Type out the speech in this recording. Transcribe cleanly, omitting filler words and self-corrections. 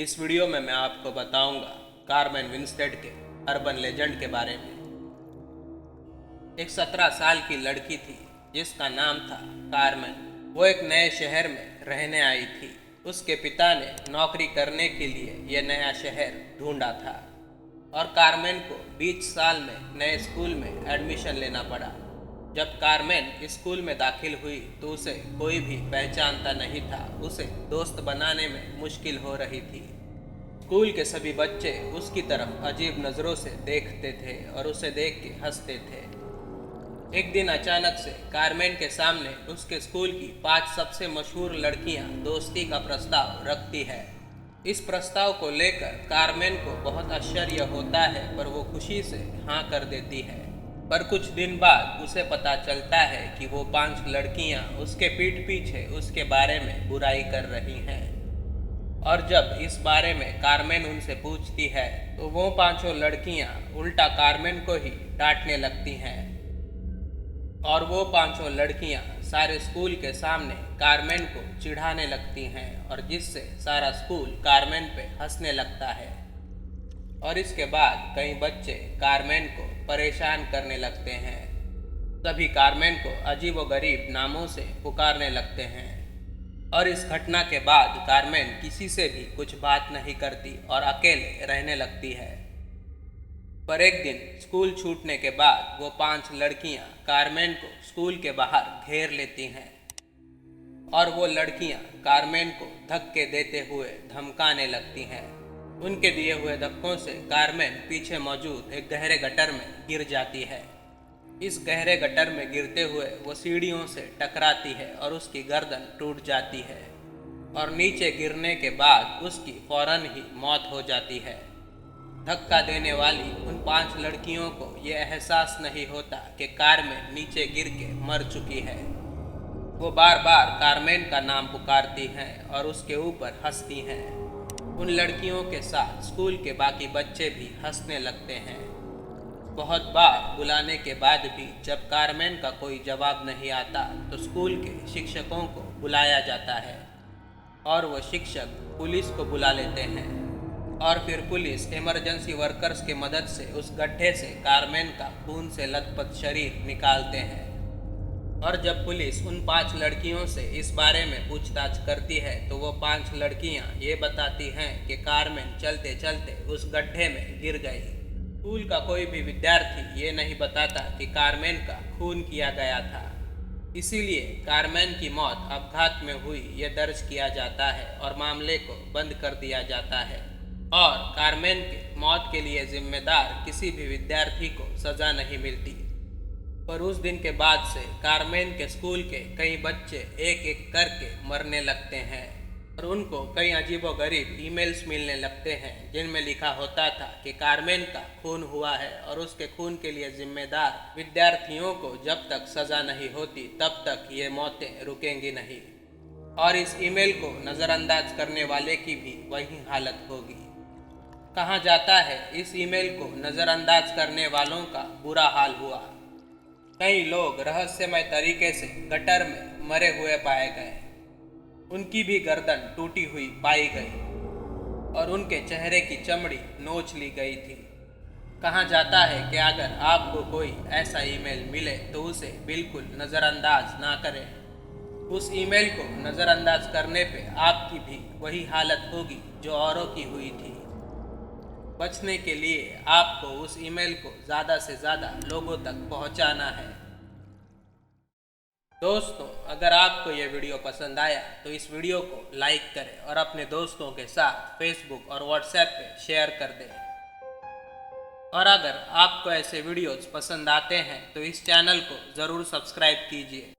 इस वीडियो में मैं आपको बताऊंगा कारमेन विंस्टेड के अर्बन लेजेंड के बारे में। एक 17 साल की लड़की थी जिसका नाम था कारमेन। वो एक नए शहर में रहने आई थी। उसके पिता ने नौकरी करने के लिए यह नया शहर ढूंढा था और कारमेन को 20 साल में नए स्कूल में एडमिशन लेना पड़ा। जब कारमेन स्कूल में दाखिल हुई तो उसे कोई भी पहचानता नहीं था। उसे दोस्त बनाने में मुश्किल हो रही थी। स्कूल के सभी बच्चे उसकी तरफ अजीब नज़रों से देखते थे और उसे देख के हंसते थे। एक दिन अचानक से कारमेन के सामने उसके स्कूल की 5 सबसे मशहूर लड़कियां दोस्ती का प्रस्ताव रखती है। इस प्रस्ताव को लेकर कारमेन को बहुत आश्चर्य होता है, पर वो खुशी से हाँ कर देती है। पर कुछ दिन बाद उसे पता चलता है कि वो 5 लड़कियां उसके पीठ पीछे उसके बारे में बुराई कर रही हैं। और जब इस बारे में कारमेन उनसे पूछती है तो वो 5 लड़कियां उल्टा कारमेन को ही डांटने लगती हैं। और वो 5 लड़कियां सारे स्कूल के सामने कारमेन को चिढ़ाने लगती हैं और जिससे सारा स्कूल कारमेन पे हंसने लगता है। और इसके बाद कई बच्चे कारमेन को परेशान करने लगते हैं। सभी कारमेन को अजीबोगरीब नामों से पुकारने लगते हैं। और इस घटना के बाद कारमेन किसी से भी कुछ बात नहीं करती और अकेले रहने लगती है। पर एक दिन स्कूल छूटने के बाद वो 5 लड़कियां कारमेन को स्कूल के बाहर घेर लेती हैं और वो लड़कियां कारमेन को धक्के देते हुए धमकाने लगती हैं। उनके दिए हुए धक्कों से कारमेन पीछे मौजूद एक गहरे गटर में गिर जाती है। इस गहरे गटर में गिरते हुए वो सीढ़ियों से टकराती है और उसकी गर्दन टूट जाती है और नीचे गिरने के बाद उसकी फौरन ही मौत हो जाती है। धक्का देने वाली उन 5 लड़कियों को यह एहसास नहीं होता कि कारमेन नीचे गिर के मर चुकी है। वो बार बार कारमेन का नाम पुकारती हैं और उसके ऊपर हंसती हैं। उन लड़कियों के साथ स्कूल के बाकी बच्चे भी हंसने लगते हैं। बहुत बार बुलाने के बाद भी जब कारमेन का कोई जवाब नहीं आता तो स्कूल के शिक्षकों को बुलाया जाता है और वो शिक्षक पुलिस को बुला लेते हैं और फिर पुलिस इमरजेंसी वर्कर्स की मदद से उस गड्ढे से कारमेन का खून से लथपथ शरीर निकालते हैं। और जब पुलिस उन 5 लड़कियों से इस बारे में पूछताछ करती है तो वो 5 लड़कियां ये बताती हैं कि कारमेन चलते चलते उस गड्ढे में गिर गई। स्कूल का कोई भी विद्यार्थी ये नहीं बताता कि कारमेन का खून किया गया था। इसीलिए कारमेन की मौत अपघात में हुई ये दर्ज किया जाता है और मामले को बंद कर दिया जाता है और कारमेन के मौत के लिए जिम्मेदार किसी भी विद्यार्थी को सजा नहीं मिलती। पर उस दिन के बाद से कारमेन के स्कूल के कई बच्चे एक एक करके मरने लगते हैं और उनको कई अजीबोगरीब ईमेल्स मिलने लगते हैं जिनमें लिखा होता था कि कारमेन का खून हुआ है और उसके खून के लिए जिम्मेदार विद्यार्थियों को जब तक सजा नहीं होती तब तक ये मौतें रुकेंगी नहीं। और इस ईमेल को नज़रअंदाज करने वाले की भी वही हालत होगी। कहा जाता है इस ईमेल को नज़रअंदाज करने वालों का बुरा हाल हुआ। कई लोग रहस्यमय तरीके से गटर में मरे हुए पाए गए। उनकी भी गर्दन टूटी हुई पाई गई और उनके चेहरे की चमड़ी नोच ली गई थी। कहा जाता है कि अगर आपको कोई ऐसा ईमेल मिले तो उसे बिल्कुल नज़रअंदाज ना करें। उस ईमेल को नज़रअंदाज करने पे आपकी भी वही हालत होगी जो औरों की हुई थी। बचने के लिए आपको उस ईमेल को ज़्यादा से ज़्यादा लोगों तक पहुंचाना है। दोस्तों, अगर आपको यह वीडियो पसंद आया तो इस वीडियो को लाइक करें और अपने दोस्तों के साथ फेसबुक और व्हाट्सएप पे शेयर कर दें। और अगर आपको ऐसे वीडियोस पसंद आते हैं तो इस चैनल को ज़रूर सब्सक्राइब कीजिए।